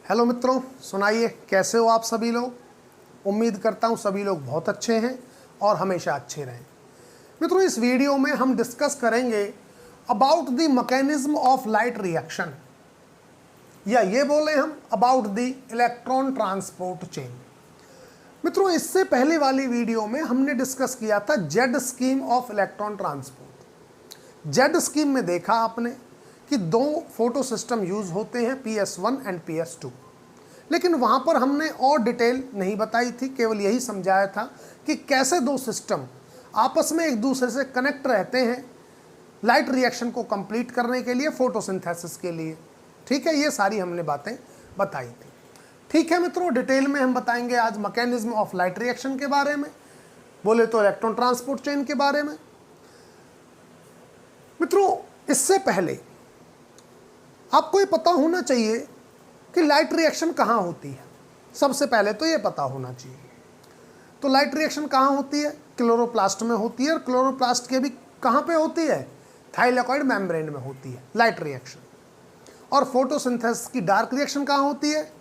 Hello मित्रों, सुनाइए कैसे हो आप सभी लोग। उम्मीद करता हूँ सभी लोग बहुत अच्छे हैं और हमेशा अच्छे रहें। मित्रों, इस वीडियो में हम डिस्कस करेंगे about the mechanism of light reaction, या ये बोले हम about the electron transport chain. मित्रों, इससे पहले वाली वीडियो में हमने डिस्कस किया था Z scheme of electron transport. Z scheme में देखा आपने कि दो फोटो सिस्टम यूज होते हैं, PS1 एंड PS2। लेकिन वहाँ पर हमने और डिटेल नहीं बताई थी, केवल यही समझाया था कि कैसे दो सिस्टम आपस में एक दूसरे से कनेक्ट रहते हैं लाइट रिएक्शन को कंप्लीट करने के लिए, फोटोसिंथेसिस के लिए। ठीक है, ये सारी हमने बातें बताई थी। ठीक है मित्रों, डिटेल में हम बताएंगे आज मैकेनिज्म ऑफ लाइट रिएक्शन के बारे में, बोले तो इलेक्ट्रॉन ट्रांसपोर्ट चेन के बारे में। मित्रों, इससे पहले आपको ये पता होना चाहिए कि लाइट रिएक्शन कहाँ होती है। सबसे पहले तो ये पता होना चाहिए। तो लाइट रिएक्शन कहाँ होती है? क्लोरोप्लास्ट में होती है। और क्लोरोप्लास्ट के भी कहाँ पे होती है? थाइलेकॉइड मेम्ब्रेन में होती है लाइट रिएक्शन। और फोटोसिंथेसिस की डार्क रिएक्शन कहाँ होती है?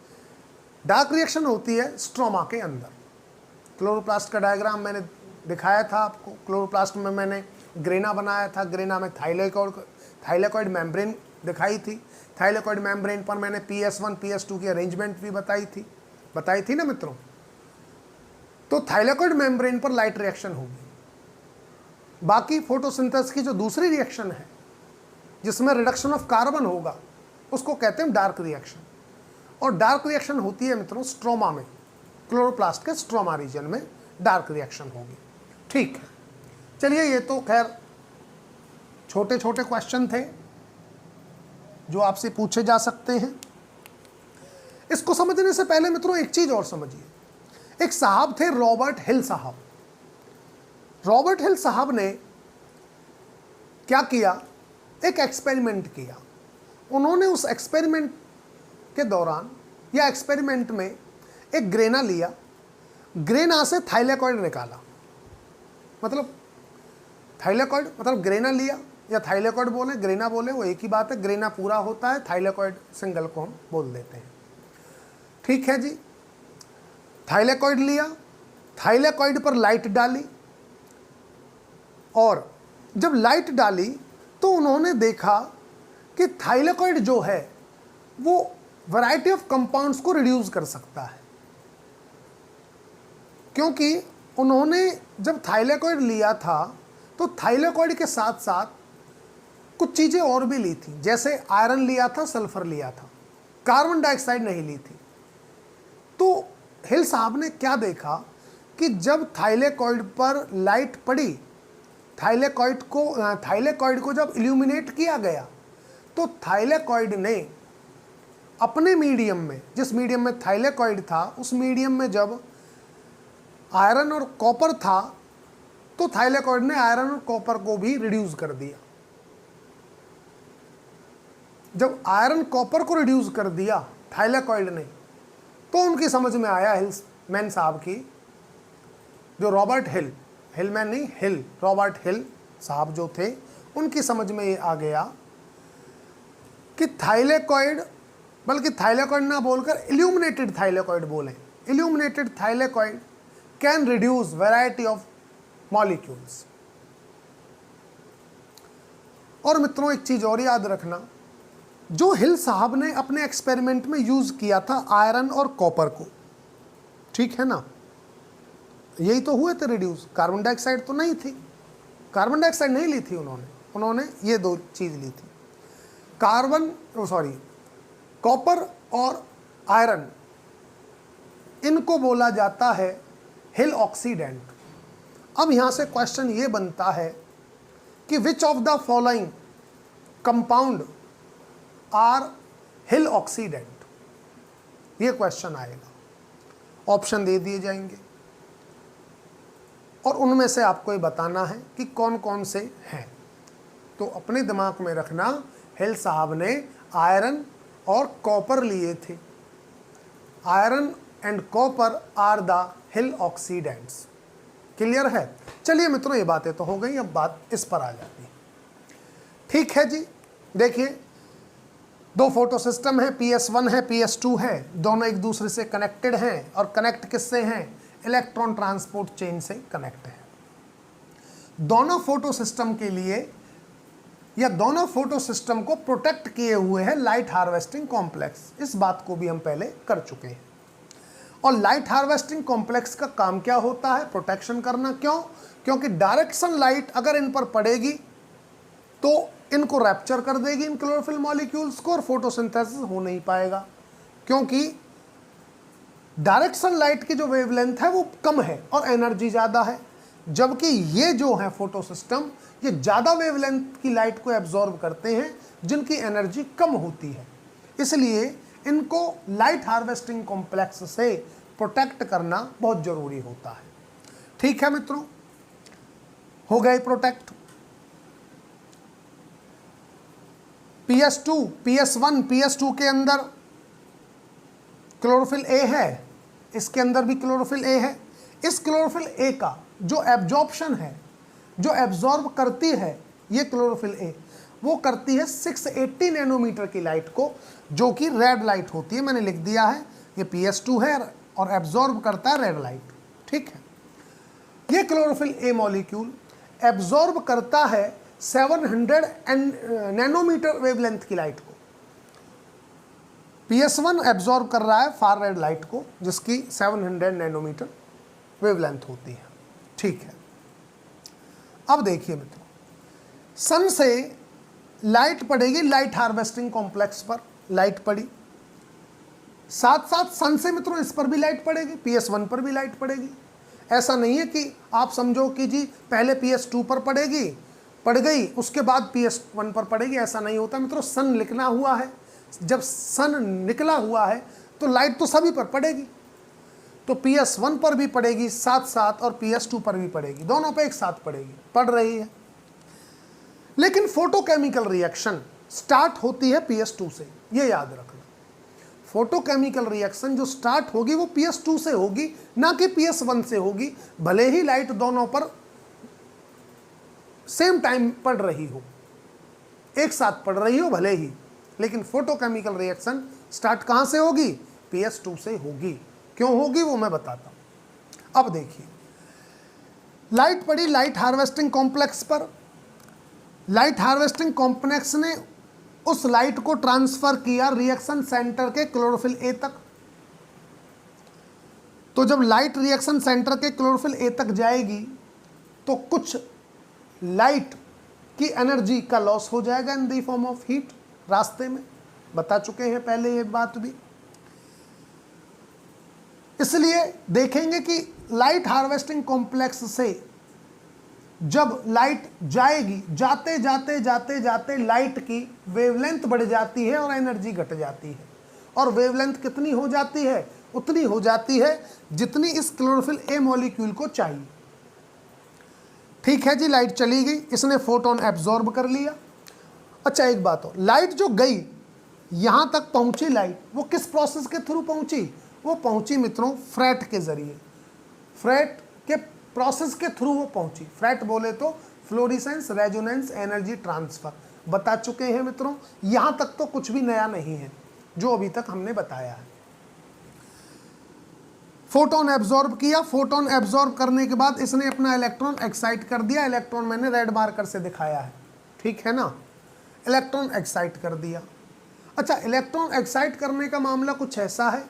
डार्क रिएक्शन होती है स्ट्रोमा के अंदर। क्लोरोप्लास्ट का डायग्राम मैंने दिखाया था आपको। क्लोरोप्लास्ट में मैंने ग्रेना बनाया था। ग्रेना में थाइलेकॉइड मेम्ब्रेन दिखाई थी। थाइलेकॉइड मेम्ब्रेन पर मैंने PS1 PS2 की अरेंजमेंट भी बताई थी ना मित्रों। तो थाइलेकॉइड मेम्ब्रेन पर लाइट रिएक्शन होगी। बाकी फोटोसिंथेसिस की जो दूसरी रिएक्शन है जिसमें रिडक्शन ऑफ कार्बन होगा, उसको कहते हैं डार्क रिएक्शन। और डार्क रिएक्शन होती है मित्रों स्ट्रोमा में, क्लोरोप्लास्ट के स्ट्रोमा रीजन में डार्क रिएक्शन होगी। ठीक है, चलिए, ये तो खैर छोटे छोटे क्वेश्चन थे जो आपसे पूछे जा सकते हैं। इसको समझने से पहले मित्रों एक चीज और समझिए। एक साहब थे रॉबर्ट हिल साहब। रॉबर्ट हिल साहब ने क्या किया? एक एक्सपेरिमेंट किया। उन्होंने उस एक्सपेरिमेंट के दौरान या एक्सपेरिमेंट में एक ग्रेना लिया, ग्रेना से थाइलेकॉइड निकाला। मतलब थाइलेकॉइड मतलब ग्रेना लिया, या थाइलेकॉइड बोले ग्रेना बोले वो एक ही बात है। ग्रेना पूरा होता है, थाइलेकॉइड सिंगल को हम बोल देते हैं। ठीक है जी, थाइलेकॉइड लिया, थाइलेकॉइड पर लाइट डाली, और जब लाइट डाली तो उन्होंने देखा कि थाइलेकॉइड जो है वो वैरायटी ऑफ कंपाउंड्स को रिड्यूस कर सकता है। क्योंकि उन्होंने जब थाइलेकॉइड लिया था तो थाइलेकॉइड के साथ साथ कुछ चीज़ें और भी ली थी, जैसे आयरन लिया था, सल्फर लिया था, कार्बन डाइऑक्साइड नहीं ली थी। तो हिल साहब ने क्या देखा कि जब थाइलेकॉइड पर लाइट पड़ी, थाइलेकॉइड को जब इल्यूमिनेट किया गया, तो थाइलेकॉइड ने अपने मीडियम में, जिस मीडियम में थाइलेकॉइड था, उस मीडियम में जब आयरन और कॉपर था, तो थाइलेकॉइड ने आयरन और कॉपर को भी रिड्यूस कर दिया। जब आयरन कॉपर को रिड्यूस कर दिया थाइलेकॉइड ने, तो उनकी समझ में आया, हिलमैन साहब की, जो रॉबर्ट हिल, हिलमैन नहीं हिल, रॉबर्ट हिल साहब जो थे, उनकी समझ में ये आ गया कि थाइलेकॉइड, बल्कि थाइलेकॉइड ना बोलकर इल्यूमिनेटेड थाइलेकॉइड बोलें, illuminated thylakoid can reduce variety of molecules. और मित्रों एक चीज और याद रखना, जो हिल साहब ने अपने एक्सपेरिमेंट में यूज किया था आयरन और कॉपर को, ठीक है ना, यही तो हुए थे रिड्यूस। कार्बन डाइऑक्साइड तो नहीं थी, कार्बन डाइऑक्साइड नहीं ली थी उन्होंने ये दो चीज ली थी, कॉपर और आयरन। इनको बोला जाता है हिल ऑक्सीडेंट। अब यहां से क्वेश्चन ये बनता है कि which of the following compound are Hill oxidant, ये क्वेश्चन आएगा। ऑप्शन दे दिए जाएंगे और उनमें से आपको ये बताना है कि कौन कौन से हैं। तो अपने दिमाग में रखना, हिल साहब ने आयरन और कॉपर लिए थे। Iron and copper are the Hill oxidants. Clear है? चलिए मित्रों, ये बातें तो हो गई, अब बात इस पर आ जाती है। ठीक है जी, देखिए दो फोटो सिस्टम है, PS1 है, PS2 है, दोनों एक दूसरे से कनेक्टेड हैं और कनेक्ट किससे हैं? इलेक्ट्रॉन ट्रांसपोर्ट चेन से कनेक्ट है। दोनों फोटो सिस्टम के लिए या दोनों फोटो सिस्टम को प्रोटेक्ट किए हुए हैं लाइट हार्वेस्टिंग कॉम्प्लेक्स। इस बात को भी हम पहले कर चुके हैं। और लाइट हार्वेस्टिंग कॉम्प्लेक्स का काम क्या होता है? प्रोटेक्शन करना। क्यों? क्योंकि डायरेक्ट सनलाइट अगर इन पर पड़ेगी तो इनको रैप्चर कर देगी, इन क्लोरोफिल मॉलिक्यूल्स को, और फोटोसिंथेसिस हो नहीं पाएगा, क्योंकि डायरेक्ट सनलाइट की जो वेवलेंथ है वो कम है और एनर्जी ज़्यादा है, जबकि ये जो है फोटो सिस्टम ये ज़्यादा वेवलेंथ की लाइट को एब्जॉर्ब करते हैं जिनकी एनर्जी कम होती है। इसलिए इनको लाइट हार्वेस्टिंग कॉम्प्लेक्स से प्रोटेक्ट करना बहुत ज़रूरी होता है। ठीक है मित्रों, हो गए प्रोटेक्ट। PS2, PS1, PS2 के अंदर क्लोरोफिल ए है, इसके अंदर भी क्लोरोफिल ए है। इस क्लोरोफिल ए का जो एब्जॉर्प्शन है, जो एब्जॉर्ब करती है ये क्लोरोफिल ए, वो करती है 680 नैनोमीटर की लाइट को, जो कि रेड लाइट होती है। मैंने लिख दिया है ये PS2 है और एब्जॉर्ब करता है रेड लाइट। ठीक है, ये क्लोरोफिल ए मॉलिक्यूल एब्जॉर्ब करता है 700 नैनोमीटर वेवलेंथ की लाइट को। PS1 एब्जॉर्ब कर रहा है फार रेड लाइट को, जिसकी 700 नैनोमीटर वेवलेंथ होती है। ठीक है, अब देखिए मित्रों, सन से लाइट पड़ेगी लाइट हार्वेस्टिंग कॉम्प्लेक्स पर, लाइट पड़ी, साथ साथ सन से मित्रों इस पर भी लाइट पड़ेगी, PS1 पर भी लाइट पड़ेगी। ऐसा नहीं है कि आप समझो कि जी पहले PS2 पर पड़ेगी, पड़ गई, उसके बाद PS1 पर पड़ेगी, ऐसा नहीं होता मित्रों। सन लिखना हुआ है, जब सन निकला हुआ है तो लाइट तो सभी पर पड़ेगी, तो PS1 पर भी पड़ेगी साथ साथ और PS2 पर भी पड़ेगी, दोनों पे एक साथ पड़ेगी, पड़ रही है। लेकिन फोटोकेमिकल रिएक्शन स्टार्ट होती है PS2 से, ये याद रखना। फोटोकेमिकल रिएक्शन जो स्टार्ट होगी वो PS2 से होगी, ना कि PS1 से होगी। भले ही लाइट दोनों पर सेम टाइम पड़ रही हो, एक साथ पड़ रही हो भले ही, लेकिन फोटोकेमिकल रिएक्शन स्टार्ट कहाँ से होगी? PS2 से होगी। क्यों होगी वो मैं बताता हूं। अब देखिए, लाइट पड़ी लाइट हार्वेस्टिंग कॉम्प्लेक्स पर, लाइट हार्वेस्टिंग कॉम्प्लेक्स ने उस लाइट को ट्रांसफर किया रिएक्शन सेंटर के क्लोरोफिल ए तक। तो जब लाइट रिएक्शन सेंटर के क्लोरोफिल ए तक जाएगी तो कुछ लाइट की एनर्जी का लॉस हो जाएगा in the form of heat, रास्ते में बता चुके हैं पहले ये बात भी। इसलिए देखेंगे कि लाइट हार्वेस्टिंग कॉम्प्लेक्स से जब लाइट जाएगी, जाते जाते जाते जाते लाइट की वेवलेंथ बढ़ जाती है और एनर्जी घट जाती है। और वेवलेंथ कितनी हो जाती है? उतनी हो जाती है जितनी इस क्लोरोफिल ए मॉलिक्यूल को चाहिए। ठीक है जी, लाइट चली गई, इसने फोटोन एब्जॉर्ब कर लिया। अच्छा एक बात हो, लाइट जो गई यहाँ तक पहुँची लाइट, वो किस प्रोसेस के थ्रू पहुँची? वो पहुँची मित्रों फ्रेट के ज़रिए, फ्रेट के प्रोसेस के थ्रू वो पहुँची। फ्रेट बोले तो फ्लोरेसेंस रेजोनेंस एनर्जी ट्रांसफ़र, बता चुके हैं मित्रों। यहाँ तक तो कुछ भी नया नहीं है जो अभी तक हमने बताया है। फोटोन एब्जॉर्ब किया, फोटोन एब्जॉर्ब करने के बाद इसने अपना इलेक्ट्रॉन एक्साइट कर दिया। इलेक्ट्रॉन मैंने रेड मार्कर से दिखाया है, ठीक है ना, इलेक्ट्रॉन एक्साइट कर दिया। अच्छा, इलेक्ट्रॉन एक्साइट करने का मामला कुछ ऐसा है,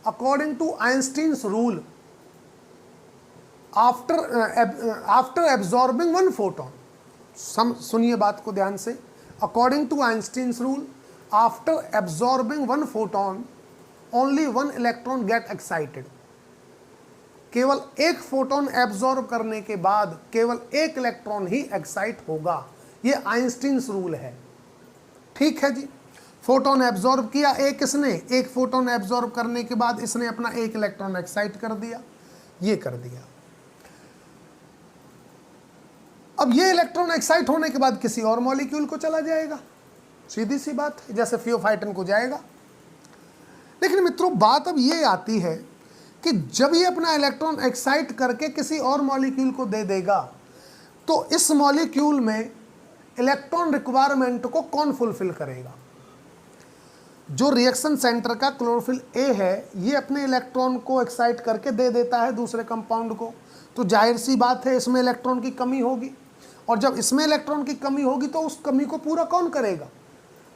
according to Einstein's rule, after absorbing one photon, सुनिए बात को ध्यान से, according to Einstein's rule, after absorbing one photon only one electron get excited. केवल एक फोटोन एब्जॉर्ब करने के बाद केवल एक इलेक्ट्रॉन ही एक्साइट होगा, ये आइंस्टीन्स रूल है। ठीक है जी, फोटोन एब्जॉर्ब किया एक इसने, एक फोटोन एब्जॉर्ब करने के बाद इसने अपना एक इलेक्ट्रॉन एक्साइट कर दिया, ये कर दिया। अब ये इलेक्ट्रॉन एक्साइट होने के बाद किसी और मॉलिक्यूल को चला जाएगा, सीधी सी बात है, जैसे फियोफाइटिन को जाएगा। लेकिन मित्रों बात अब ये आती है कि जब ये अपना इलेक्ट्रॉन एक्साइट करके किसी और मॉलिक्यूल को दे देगा तो इस मॉलिक्यूल में इलेक्ट्रॉन रिक्वायरमेंट को कौन फुलफिल करेगा? जो रिएक्शन सेंटर का क्लोरोफिल ए है ये अपने इलेक्ट्रॉन को एक्साइट करके दे देता है दूसरे कंपाउंड को, तो जाहिर सी बात है इसमें इलेक्ट्रॉन की कमी होगी, और जब इसमें इलेक्ट्रॉन की कमी होगी तो उस कमी को पूरा कौन करेगा?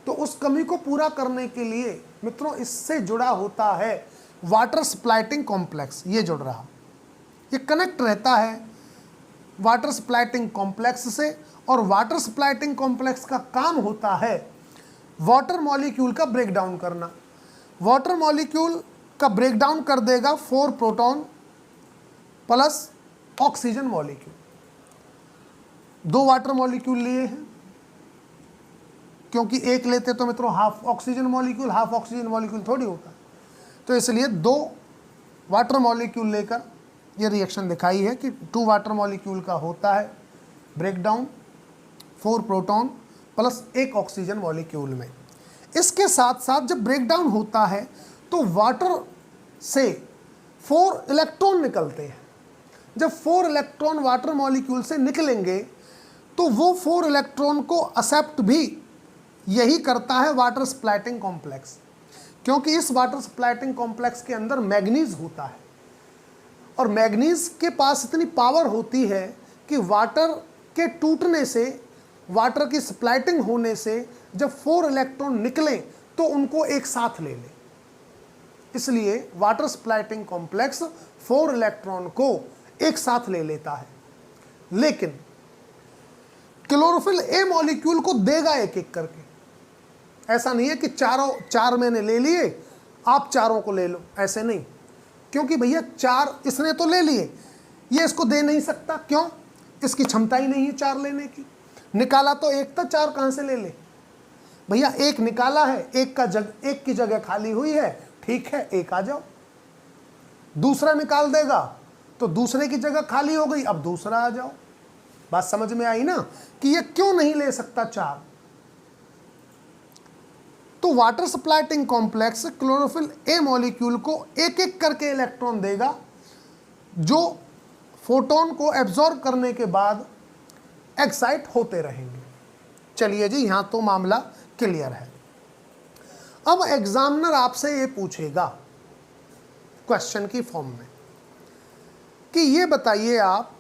तो उस कमी को पूरा करने के लिए मित्रों इससे जुड़ा होता है वाटर स्प्लाइटिंग कॉम्प्लेक्स। ये जुड़ रहा, ये कनेक्ट रहता है वाटर स्प्लाइटिंग कॉम्प्लेक्स से, और वाटर स्प्लाइटिंग कॉम्प्लेक्स का काम होता है वाटर मॉलिक्यूल का ब्रेकडाउन करना। वाटर मॉलिक्यूल का ब्रेकडाउन कर देगा 4 proton plus oxygen molecule. 2 water molecule लिए हैं, क्योंकि एक लेते तो मित्रों half oxygen molecule, half oxygen molecule थोड़ी होता, तो इसलिए 2 वाटर मॉलिक्यूल लेकर ये रिएक्शन दिखाई है कि 2 वाटर मॉलिक्यूल का होता है breakdown 4 proton plus 1 oxygen molecule में। इसके साथ साथ जब ब्रेकडाउन होता है तो वाटर से 4 इलेक्ट्रॉन निकलते हैं। जब 4 इलेक्ट्रॉन वाटर मॉलिक्यूल से निकलेंगे तो वो 4 इलेक्ट्रॉन को एक्सेप्ट भी यही करता है वाटर स्प्लैटिंग कॉम्प्लेक्स, क्योंकि इस वाटर स्प्लैटिंग कॉम्प्लेक्स के अंदर मैग्नीज होता है, और मैग्नीज के पास इतनी पावर होती है कि वाटर के टूटने से, वाटर की स्प्लैटिंग होने से जब 4 इलेक्ट्रॉन निकलें तो उनको एक साथ ले लें। इसलिए वाटर स्प्लैटिंग कॉम्प्लेक्स 4 इलेक्ट्रॉन को एक साथ ले लेता है, लेकिन क्लोरोफिल ए मॉलिक्यूल को देगा एक एक करके। ऐसा नहीं है कि 4 मैंने ले लिए आप 4 को ले लो, ऐसे नहीं, क्योंकि भैया 4 इसने तो ले लिए, ये इसको दे नहीं सकता। क्यों? इसकी क्षमता ही नहीं है 4 लेने की। निकाला तो 1 था, 4 कहां से ले ले? भैया 1 निकाला है, 1 की जगह खाली हुई है, ठीक है 1 आ जाओ। दूसरा निकाल देगा तो दूसरे की जगह खाली हो गई, अब दूसरा आ जाओ। बात समझ में आई ना कि ये क्यों नहीं ले सकता 4? तो water स्प्लैटिंग complex chlorophyll A molecule को एक एक करके इलेक्ट्रॉन देगा, जो फोटोन को एब्जॉर्ब करने के बाद एक्साइट होते रहेंगे। चलिए जी, यहां तो मामला क्लियर है। अब एग्जामिनर आपसे ये पूछेगा क्वेश्चन की फॉर्म में कि ये बताइए आप,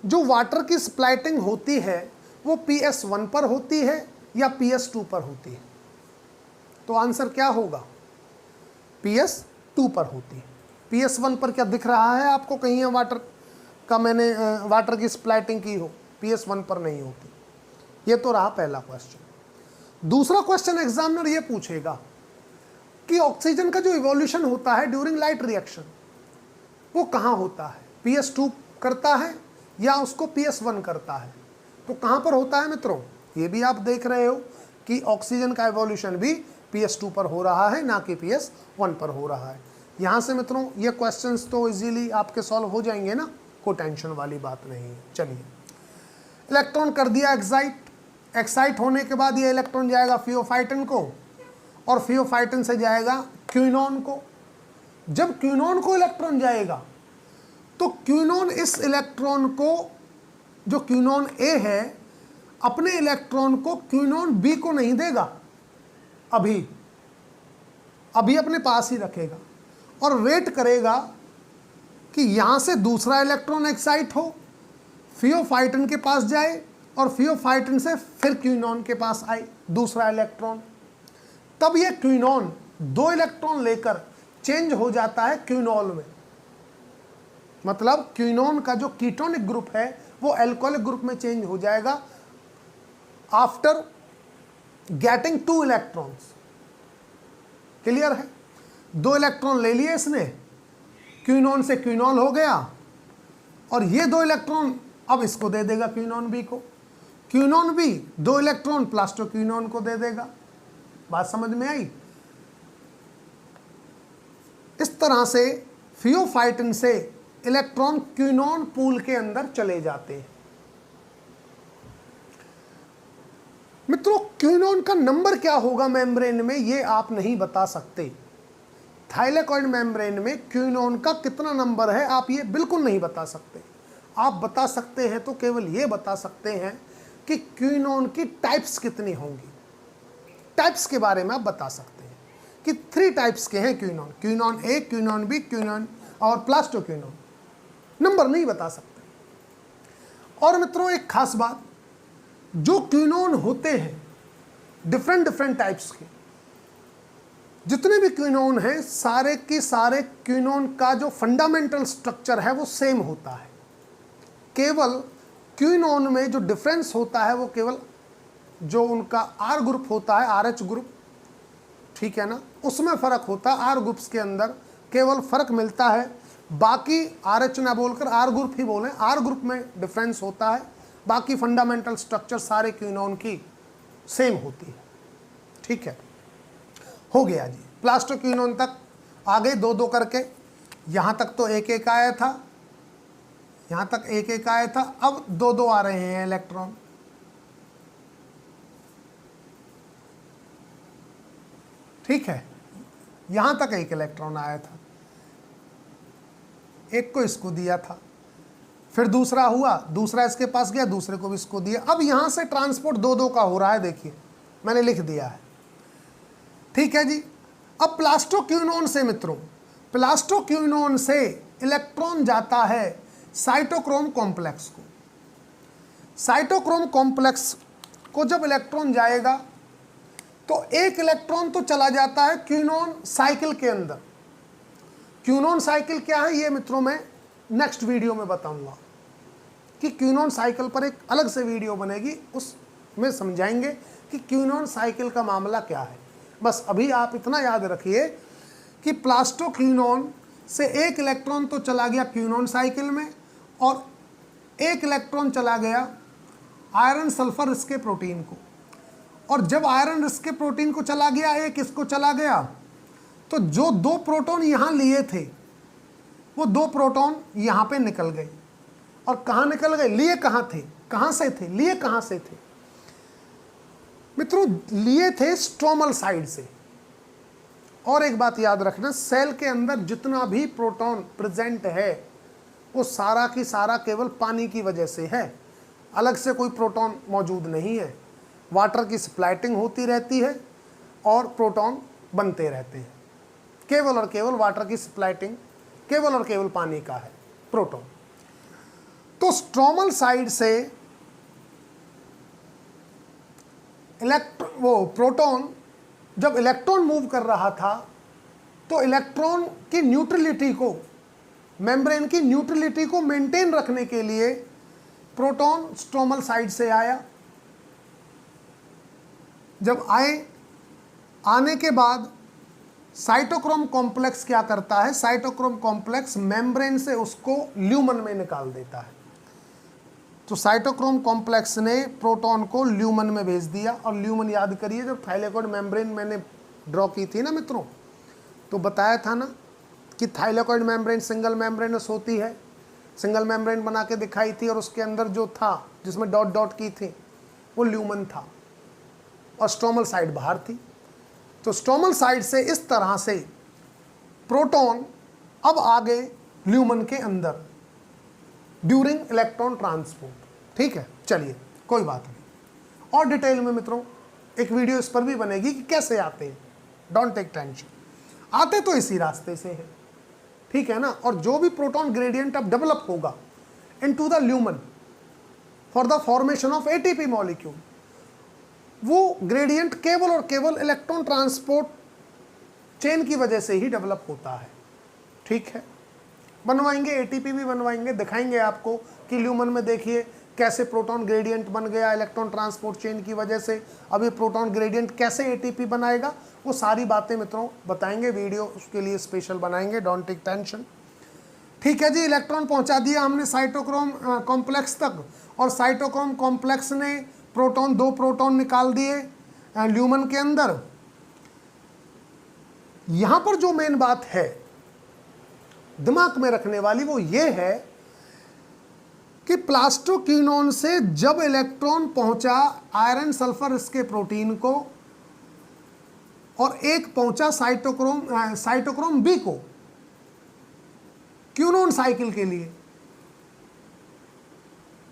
जो वाटर की स्प्लाइटिंग होती है वो PS1 पर होती है या PS2 पर होती है? तो आंसर क्या होगा? PS2 पर होती है। PS1 पर क्या दिख रहा है आपको कहीं है वाटर का, मैंने वाटर की स्प्लाइटिंग की हो? PS1 पर नहीं होती। ये तो रहा पहला क्वेश्चन। दूसरा क्वेश्चन एग्जामिनर ये पूछेगा कि ऑक्सीजन का जो इवोल्यूशन होता है ड्यूरिंग लाइट रिएक्शन वो कहाँ होता है? PS2 करता है या उसको PS1 करता है? तो कहाँ पर होता है मित्रों? ये भी आप देख रहे हो कि ऑक्सीजन का इवोल्यूशन भी PS2 पर हो रहा है, ना कि PS1 पर हो रहा है। यहाँ से मित्रों ये क्वेश्चंस तो इजीली आपके सॉल्व हो जाएंगे ना, कोई टेंशन वाली बात नहीं है। चलिए, इलेक्ट्रॉन कर दिया एक्साइट होने के बाद ये इलेक्ट्रॉन जाएगा फियोफाइटिन को, और फियोफाइटिन से जाएगा क्विनोन को। जब क्विनोन को इलेक्ट्रॉन जाएगा तो क्विनोन इस इलेक्ट्रॉन को, जो क्विनोन ए है, अपने इलेक्ट्रॉन को क्विनोन बी को नहीं देगा, अभी अपने पास ही रखेगा और वेट करेगा कि यहां से दूसरा इलेक्ट्रॉन एक्साइट हो, फियोफाइटिन के पास जाए, और फियोफाइटिन से फिर क्विनोन के पास आए दूसरा इलेक्ट्रॉन। तब ये क्विनोन 2 इलेक्ट्रॉन लेकर चेंज हो जाता है क्विनोल में। मतलब क्विनोन का जो कीटोनिक ग्रुप है वो एल्कोहलिक ग्रुप में चेंज हो जाएगा आफ्टर गेटिंग 2 इलेक्ट्रॉन्स। क्लियर है? 2 इलेक्ट्रॉन ले लिए इसने, क्विनोन से क्विनोल हो गया, और ये 2 इलेक्ट्रॉन अब इसको दे देगा क्विनोन बी को। क्विनोन बी 2 इलेक्ट्रॉन प्लास्टोक्विनोन को दे देगा। बात समझ में आई? इस तरह से फियोफाइटिन से इलेक्ट्रॉन क्विनोन पूल के अंदर चले जाते हैं। मित्रों, क्विनोन का नंबर क्या होगा मेम्ब्रेन में ये आप नहीं बता सकते। थाइलेकॉइड मेम्ब्रेन में क्विनोन का कितना नंबर है आप ये बिल्कुल नहीं बता सकते। आप बता सकते हैं तो केवल ये बता सकते हैं कि क्विनोन की टाइप्स कितनी होंगी। टाइप्स के बारे में आप बता सकते हैं कि 3 टाइप्स के हैं क्विनोन, क्विनोन ए, क्विनोन बी, क्विनोन और प्लास्टोक्विनोन, नंबर नहीं बता सकते। और मित्रों एक खास बात, जो क्विनोन होते हैं डिफरेंट टाइप्स के, जितने भी क्विनोन हैं सारे के सारे क्विनोन का जो फंडामेंटल स्ट्रक्चर है वो सेम होता है। केवल क्विनोन में जो डिफरेंस होता है वो केवल जो उनका आर ग्रुप होता है, आर एच ग्रुप, ठीक है ना, उसमें फ़र्क होता है। आर ग्रुप्स के अंदर केवल फ़र्क मिलता है, बाकी आर एच ना बोलकर आर ग्रुप ही बोलें, आर ग्रुप में डिफरेंस होता है, बाकी फंडामेंटल स्ट्रक्चर सारे क्विनोन की सेम होती है। ठीक है, हो गया जी। प्लास्टोक्विनोन तक आ गए 2-2 करके, यहाँ तक तो 1-1 आया था, यहाँ तक 1-1 आया था, अब 2-2 आ रहे हैं इलेक्ट्रॉन। ठीक है, यहाँ तक 1 इलेक्ट्रॉन आया था, एक को इसको दिया था, फिर दूसरा हुआ, दूसरा इसके पास गया, दूसरे को भी इसको दिया। अब यहाँ से ट्रांसपोर्ट 2-2 का हो रहा है, देखिए मैंने लिख दिया है। ठीक है जी। अब प्लास्टोक्विनोन से मित्रों, प्लास्टोक्विनोन से इलेक्ट्रॉन जाता है साइटोक्रोम कॉम्प्लेक्स को। साइटोक्रोम कॉम्प्लेक्स को जब इलेक्ट्रॉन जाएगा तो एक इलेक्ट्रॉन तो चला जाता है क्विनोन साइकिल के अंदर। क्विनोन साइकिल क्या है ये मित्रों मैं नेक्स्ट वीडियो में बताऊंगा, कि क्विनोन साइकिल पर एक अलग से वीडियो बनेगी, उसमें समझाएंगे कि क्विनोन साइकिल का मामला क्या है। बस अभी आप इतना याद रखिए कि प्लास्टोक्विनोन से एक इलेक्ट्रॉन तो चला गया क्विनोन साइकिल में, और एक इलेक्ट्रॉन चला गया आयरन सल्फर रिस्के प्रोटीन को। और जब आयरन रिस्के प्रोटीन को चला गया, एक इसको चला गया, तो जो 2 प्रोटॉन यहाँ लिए थे वो 2 प्रोटॉन यहाँ पे निकल गए। और कहाँ निकल गए, लिए कहाँ थे, कहाँ से थे, लिए कहाँ से थे मित्रों, लिए थे स्ट्रोमल साइड से। और एक बात याद रखना, सेल के अंदर जितना भी प्रोटॉन प्रेजेंट है वो सारा की सारा केवल पानी की वजह से है, अलग से कोई प्रोटॉन मौजूद नहीं है। वाटर की स्प्लाइटिंग होती रहती है और प्रोटॉन बनते रहते हैं, केवल और केवल वाटर की स्प्लाइटिंग, केवल और केवल पानी का है प्रोटॉन। तो स्ट्रोमल साइड से प्रोटॉन जब इलेक्ट्रॉन मूव कर रहा था तो इलेक्ट्रॉन की न्यूट्रलिटी को, मेम्ब्रेन की न्यूट्रलिटी को मेंटेन रखने के लिए प्रोटॉन स्ट्रोमल साइड से आया। जब आने के बाद साइटोक्रोम कॉम्प्लेक्स क्या करता है, साइटोक्रोम कॉम्प्लेक्स मेम्ब्रेन से उसको ल्यूमन में निकाल देता है। तो साइटोक्रोम कॉम्प्लेक्स ने प्रोटॉन को ल्यूमन में भेज दिया। और ल्यूमन याद करिए, जब थाइलेकॉइड मेम्ब्रेन मैंने ड्रॉ की थी ना मित्रों, तो बताया था ना कि थाइलेकॉइड मेम्ब्रेन सिंगल मेम्ब्रेनस होती है, सिंगल मेम्ब्रेन बना के दिखाई थी, और उसके अंदर जो था जिसमें डॉट डॉट की थी वो ल्यूमन था, और स्ट्रोमल साइड बाहर थी। तो स्ट्रोमल साइड से इस तरह से प्रोटॉन अब आ गए ल्यूमन के अंदर ड्यूरिंग इलेक्ट्रॉन ट्रांसपोर्ट। ठीक है, चलिए कोई बात नहीं, और डिटेल में मित्रों एक वीडियो इस पर भी बनेगी कि कैसे आते हैं, डोंट टेक टेंशन, आते तो इसी रास्ते से है। ठीक है ना। और जो भी प्रोटॉन ग्रेडियंट अब डेवलप होगा into the lumen for the formation of ATP molecule, वो ग्रेडियंट केवल और केवल इलेक्ट्रॉन ट्रांसपोर्ट चेन की वजह से ही डेवलप होता है। ठीक है, बनवाएंगे, एटीपी भी बनवाएंगे, दिखाएंगे आपको कि ल्यूमन में देखिए कैसे प्रोटॉन ग्रेडियंट बन गया इलेक्ट्रॉन ट्रांसपोर्ट चेन की वजह से। अब ये प्रोटॉन ग्रेडियंट कैसे एटीपी बनाएगा, वो सारी बातें मित्रों बताएंगे, वीडियो उसके लिए स्पेशल बनाएंगे, डोंट टेक टेंशन। ठीक है जी, इलेक्ट्रॉन पहुंचा दिया हमने साइटोक्रोम कॉम्प्लेक्स तक, और साइटोक्रोम कॉम्प्लेक्स ने प्रोटॉन 2 प्रोटॉन निकाल दिए ल्यूमन के अंदर। यहां पर जो मेन बात है दिमाग में रखने वाली वो ये है कि प्लास्टोक्विनोन से जब इलेक्ट्रॉन पहुंचा आयरन सल्फर इसके प्रोटीन को, और एक पहुंचा साइटोक्रोम बी को क्विनोन साइकिल के लिए,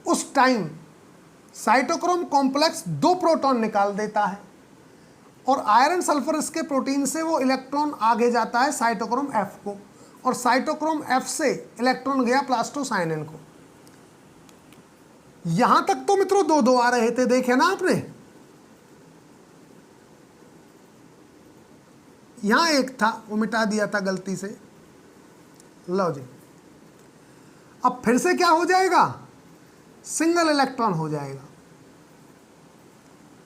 उस टाइम साइटोक्रोम कॉम्प्लेक्स 2 प्रोटॉन निकाल देता है, और आयरन सल्फर इसके प्रोटीन से वो इलेक्ट्रॉन आगे जाता है साइटोक्रोम एफ को, और साइटोक्रोम एफ से इलेक्ट्रॉन गया प्लास्टोसाइनिन को। यहां तक तो मित्रों दो दो आ रहे थे, देखे ना आपने, यहां एक था वो मिटा दिया था गलती से। लो जी, अब फिर से क्या हो जाएगा, सिंगल इलेक्ट्रॉन हो जाएगा।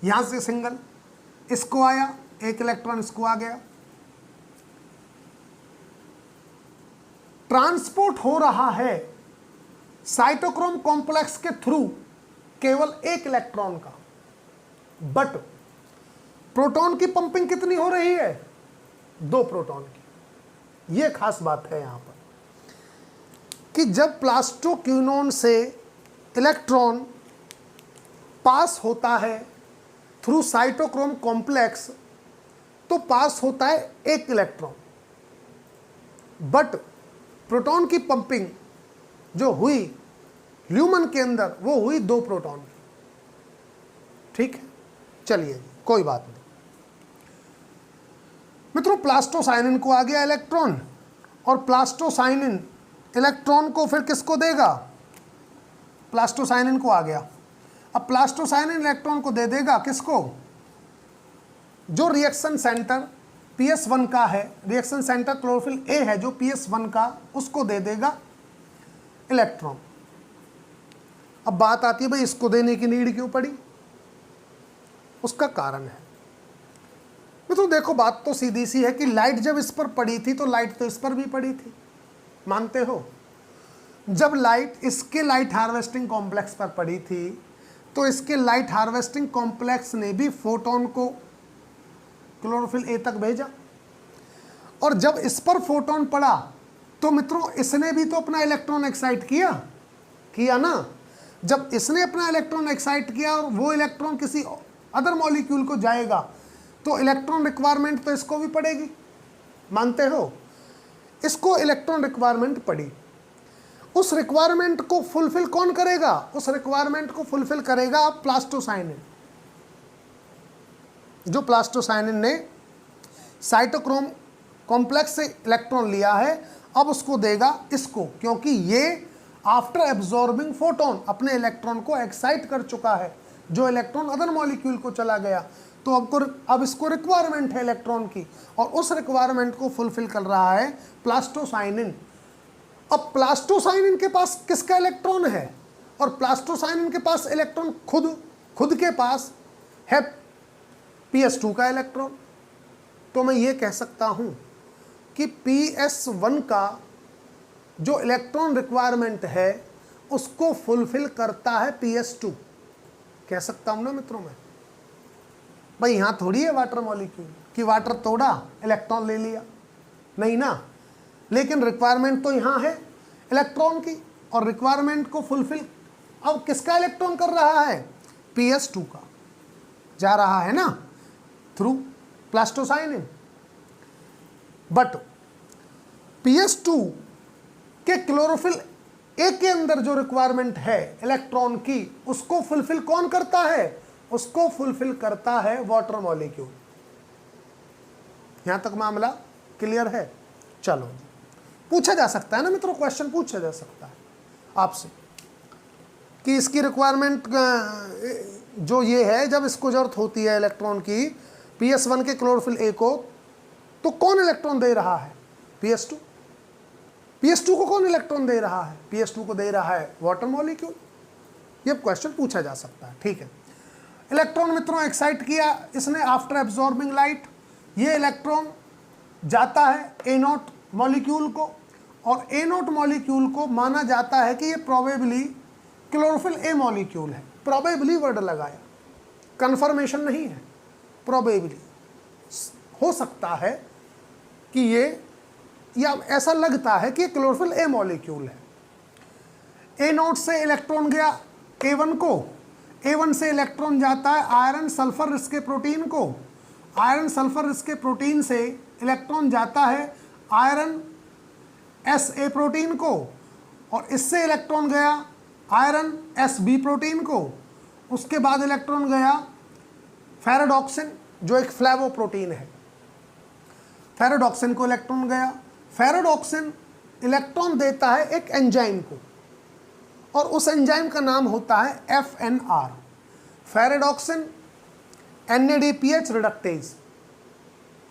यहां से सिंगल इसको आया, एक इलेक्ट्रॉन इसको आ गया, ट्रांसपोर्ट हो रहा है साइटोक्रोम कॉम्प्लेक्स के थ्रू केवल एक इलेक्ट्रॉन का, बट प्रोटॉन की पंपिंग कितनी हो रही है, 2 प्रोटॉन की। यह खास बात है यहां पर कि जब प्लास्टोक्विनोन से इलेक्ट्रॉन पास होता है थ्रू साइटोक्रोम कॉम्प्लेक्स तो पास होता है एक इलेक्ट्रॉन, बट प्रोटॉन की पंपिंग जो हुई ल्यूमन के अंदर वो हुई 2 प्रोटॉन की। ठीक है, चलिए कोई बात नहीं मित्रों, प्लास्टोसाइनिन को आ गया इलेक्ट्रॉन, और प्लास्टोसाइनिन इलेक्ट्रॉन को फिर किसको देगा, प्लास्टोसाइनिन को आ गया। अब प्लास्टोसाइनिन इलेक्ट्रॉन को दे देगा किसको, जो रिएक्शन सेंटर PS1 का है, रिएक्शन सेंटर क्लोरोफिल A है जो PS1 का, उसको दे देगा इलेक्ट्रॉन। अब बात आती है भाई इसको देने की नीड क्यों पड़ी, उसका कारण है मित्रों, देखो बात तो सीधी सी है कि लाइट जब इस पर पड़ी थी तो लाइट तो इस पर भी पड़ी थी, मानते हो। जब लाइट इसके लाइट हार्वेस्टिंग कॉम्प्लेक्स पर पड़ी थी तो इसके लाइट हार्वेस्टिंग कॉम्प्लेक्स ने भी फोटोन को क्लोरोफिल A तक भेजा, और जब इस पर फोटोन पड़ा तो मित्रों इसने भी तो अपना इलेक्ट्रॉन एक्साइट किया ना। जब इसने अपना इलेक्ट्रॉन एक्साइट किया और वो इलेक्ट्रॉन किसी अदर मॉलिक्यूल को जाएगा तो इलेक्ट्रॉन रिक्वायरमेंट तो इसको भी पड़ेगी, मानते हो। इसको इलेक्ट्रॉन रिक्वायरमेंट पड़ी, उस रिक्वायरमेंट को फुलफिल कौन करेगा, उस रिक्वायरमेंट को फुलफिल करेगा प्लास्टोसाइनिन। जो प्लास्टोसाइनिन ने साइटोक्रोम कॉम्प्लेक्स से इलेक्ट्रॉन लिया है, अब उसको देगा इसको, क्योंकि ये आफ्टर एब्जॉर्बिंग फोटोन अपने इलेक्ट्रॉन को एक्साइट कर चुका है, जो इलेक्ट्रॉन अदर मॉलिक्यूल को चला गया, तो अब इसको रिक्वायरमेंट है इलेक्ट्रॉन की, और उस रिक्वायरमेंट को फुलफिल कर रहा है प्लास्टोसाइनिन। अब प्लास्टोसाइनिन के पास किसका इलेक्ट्रॉन है, और प्लास्टोसाइनिन के पास इलेक्ट्रॉन खुद के पास है PS2 का इलेक्ट्रॉन। तो मैं ये कह सकता हूं कि PS1 का जो इलेक्ट्रॉन रिक्वायरमेंट है उसको फुलफिल करता है PS2, कह सकता हूं ना मित्रों मैं। भाई यहां थोड़ी है वाटर मॉलिक्यूल कि वाटर तोड़ा इलेक्ट्रॉन ले लिया, नहीं ना, लेकिन रिक्वायरमेंट तो यहां है इलेक्ट्रॉन की, और रिक्वायरमेंट को फुलफिल अब किसका इलेक्ट्रॉन कर रहा है, PS2 का जा रहा है ना थ्रू प्लास्टोसाइनिन। बट PS2 के क्लोरोफिल A के अंदर जो रिक्वायरमेंट है इलेक्ट्रॉन की, उसको फुलफिल कौन करता है, उसको फुलफिल करता है वाटर मॉलिक्यूल। यहां तक मामला क्लियर है। चलो पूछा जा सकता है ना मित्रों, क्वेश्चन पूछा जा सकता है आपसे कि इसकी रिक्वायरमेंट जो ये है, जब इसको जरूरत होती है इलेक्ट्रॉन की PS1 के क्लोरोफिल A को, तो कौन इलेक्ट्रॉन दे रहा है, PS2। PS2 को कौन इलेक्ट्रॉन दे रहा है, PS2 को दे रहा है वाटर मॉलिक्यूल। ये क्वेश्चन पूछा जा सकता है, ठीक है। इलेक्ट्रॉन मित्रों एक्साइट किया इसने आफ्टर एब्जॉर्बिंग लाइट, ये इलेक्ट्रॉन जाता है A0 मॉलिक्यूल को, और A0 मॉलिक्यूल को माना जाता है कि ये प्रोबेबली क्लोरोफिल A मॉलिक्यूल है। प्रोबेबली वर्ड लगाया, कंफर्मेशन नहीं है, प्रोबेबली हो सकता है कि ये, या ऐसा लगता है कि क्लोरोफिल A मॉलिक्यूल है। A0 से इलेक्ट्रॉन गया A1 को, A1 से इलेक्ट्रॉन जाता है आयरन सल्फर इसके प्रोटीन को, आयरन सल्फर इसके प्रोटीन से इलेक्ट्रॉन जाता है आयरन SA प्रोटीन को, और इससे इलेक्ट्रॉन गया आयरन SB प्रोटीन को, उसके बाद इलेक्ट्रॉन गया फेराडॉक्सिन जो एक फ्लेवोप्रोटीन है। फेरेडॉक्सिन को इलेक्ट्रॉन गया, फेरेडॉक्सिन इलेक्ट्रॉन देता है एक एंजाइम को, और उस एंजाइम का नाम होता है FNR, फेरेडॉक्सिन NADPH रिडक्टेज,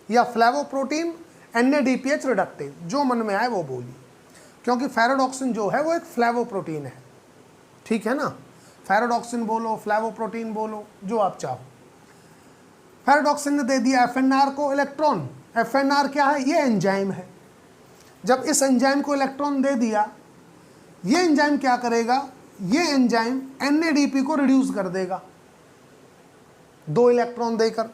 या फ्लेवोप्रोटीन NADPH रिडक्टेज, जो मन में आए वो बोलिए, क्योंकि फेरेडॉक्सिन जो है वो एक फ्लेवोप्रोटीन है। ठीक है ना, फेरेडॉक्सिन बोलो, फ्लेवोप्रोटीन बोलो, जो आप चाहो। फेरेडॉक्सिन ने दे दिया FNR को इलेक्ट्रॉन। FNR क्या है? ये एंजाइम है। जब इस एंजाइम को इलेक्ट्रॉन दे दिया, ये एंजाइम क्या करेगा? ये एंजाइम NADP को रिड्यूस कर देगा 2 इलेक्ट्रॉन देकर।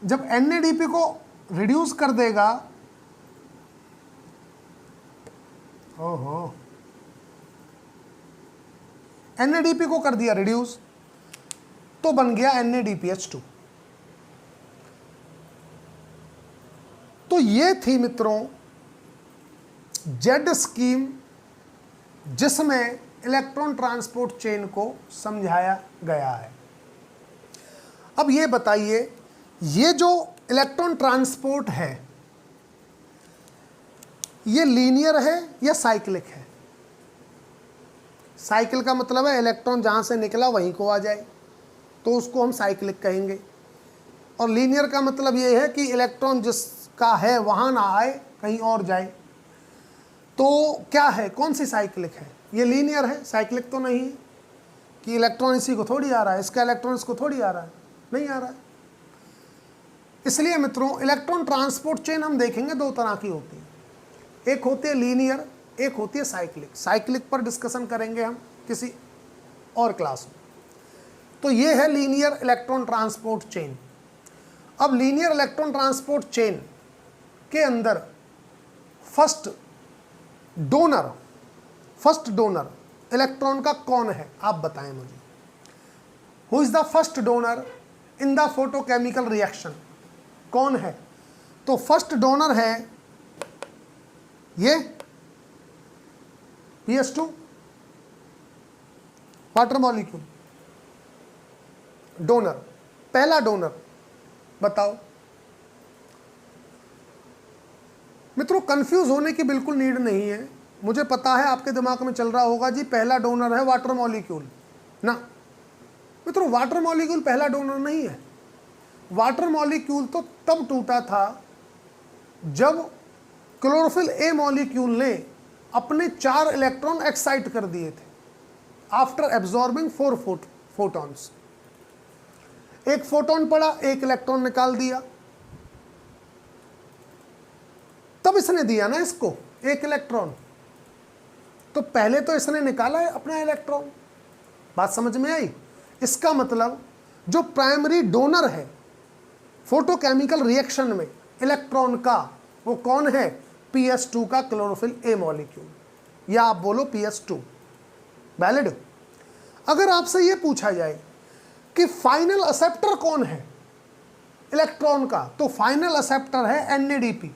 जब NADP को रिड्यूस कर देगा, ओहो, NADP को कर दिया रिड्यूस, तो बन गया NADPH2। तो ये थी मित्रों जेड स्कीम, जिसमें इलेक्ट्रॉन ट्रांसपोर्ट चेन को समझाया गया है। अब ये बताइए, ये जो इलेक्ट्रॉन ट्रांसपोर्ट है ये लीनियर है या साइक्लिक है? साइकिल का मतलब है इलेक्ट्रॉन जहां से निकला वहीं को आ जाए, तो उसको हम साइक्लिक कहेंगे। और लीनियर का मतलब ये है कि इलेक्ट्रॉन जिसका है वहां ना आए, कहीं और जाए। तो क्या है, कौन सी साइक्लिक है? ये लीनियर है, साइक्लिक तो नहीं है कि इलेक्ट्रॉन इसी को थोड़ी आ रहा है, इसका इलेक्ट्रॉन इसको थोड़ी आ रहा है, नहीं आ रहा है। इसलिए मित्रों इलेक्ट्रॉन ट्रांसपोर्ट चेन हम देखेंगे 2 तरह की होती है, एक होती है लीनियर, एक होती है साइक्लिक। साइक्लिक पर डिस्कशन करेंगे हम किसी और क्लास में। तो ये है लीनियर इलेक्ट्रॉन ट्रांसपोर्ट चेन। अब लीनियर इलेक्ट्रॉन ट्रांसपोर्ट चेन के अंदर फर्स्ट डोनर इलेक्ट्रॉन का कौन है, आप बताएं मुझे। Who is the first donor in the photochemical reaction? कौन है? तो फर्स्ट डोनर है ये PS2, वाटर मॉलिक्यूल। डोनर, पहला डोनर बताओ। मित्रों कंफ्यूज होने की बिल्कुल नीड नहीं है, मुझे पता है आपके दिमाग में चल रहा होगा जी पहला डोनर है वाटर मॉलिक्यूल ना। मित्रों वाटर मॉलिक्यूल पहला डोनर नहीं है। वाटर मॉलिक्यूल तो तब टूटा था जब क्लोरोफिल ए मॉलिक्यूल ने अपने 4 इलेक्ट्रॉन एक्साइट कर दिए थे आफ्टर एब्जॉर्बिंग 4 फोटॉन्स। एक फोटोन पड़ा, एक इलेक्ट्रॉन निकाल दिया, तब इसने दिया ना इसको एक इलेक्ट्रॉन। तो पहले तो इसने निकाला है अपना इलेक्ट्रॉन। बात समझ में आई? इसका मतलब जो प्राइमरी डोनर है फोटोकेमिकल रिएक्शन में इलेक्ट्रॉन का, वो कौन है? PS2 का क्लोरोफिल ए मॉलिक्यूल, या आप बोलो PS2। वैलिड? अगर आपसे ये पूछा जाए कि फाइनल एक्सेप्टर कौन है इलेक्ट्रॉन का, तो फाइनल एक्सेप्टर है NADP।